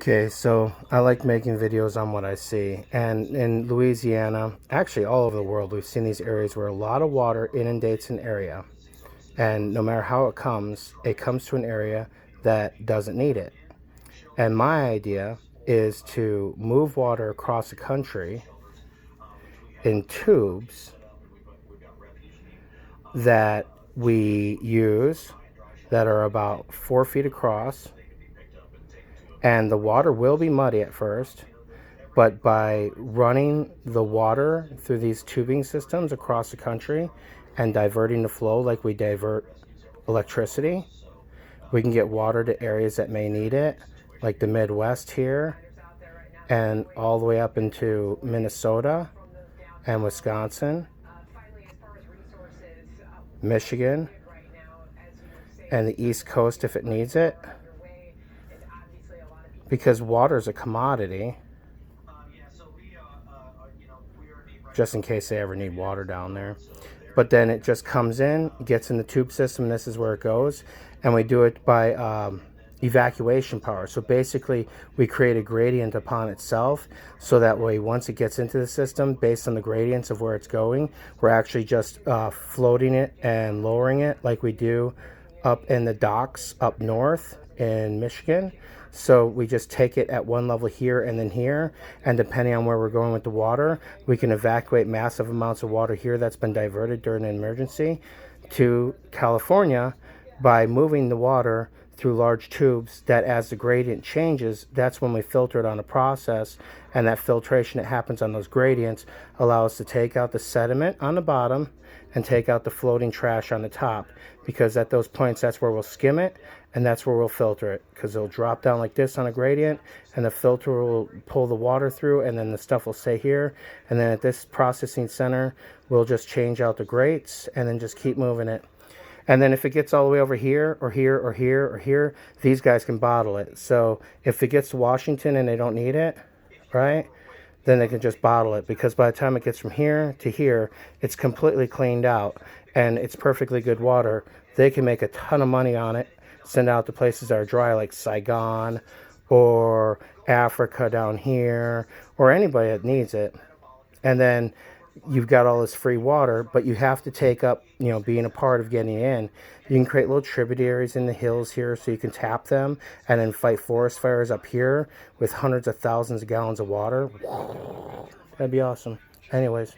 Okay, so I like making videos on what I see. And in Louisiana, actually all over the world, we've seen these areas where a lot of water inundates an area. And no matter how it comes to an area that doesn't need it. And my idea is to move water across the country in tubes that we use that are about 4 feet across. And the water will be muddy at first. But by running the water through these tubing systems across the country and diverting the flow like we divert electricity, we can get water to areas that may need it, like the Midwest here, and all the way up into Minnesota and Wisconsin, Michigan, and the East Coast if it needs it. Because water is a commodity, just in case they ever need water down there. But then it just comes in, gets in the tube system, and this is where it goes. And we do it by evacuation power. So basically, we create a gradient upon itself, so that way once it gets into the system, based on the gradients of where it's going, we're actually just floating it and lowering it like we do up in the docks up north in Michigan. So we just take it at one level here and then here, and depending on where we're going with the water, we can evacuate massive amounts of water here that's been diverted during an emergency to California by moving the water through large tubes that, as the gradient changes, that's when we filter it on a process, and that filtration that happens on those gradients allows us to take out the sediment on the bottom and take out the floating trash on the top, because at those points that's where we'll skim it and that's where we'll filter it, because it'll drop down like this on a gradient and the filter will pull the water through, and then the stuff will stay here, and then at this processing center we'll just change out the grates and then just keep moving it. And then if it gets all the way over here or here or here or here, these guys can bottle it. So if it gets to Washington and they don't need it, right, then they can just bottle it, because by the time it gets from here to here, it's completely cleaned out and it's perfectly good water. They can make a ton of money on it, send out to places that are dry like Saigon or Africa down here, or anybody that needs it. And then you've got all this free water, but you have to take up, being a part of getting in. You can create little tributaries in the hills here so you can tap them and then fight forest fires up here with hundreds of thousands of gallons of water. That'd be awesome. Anyways.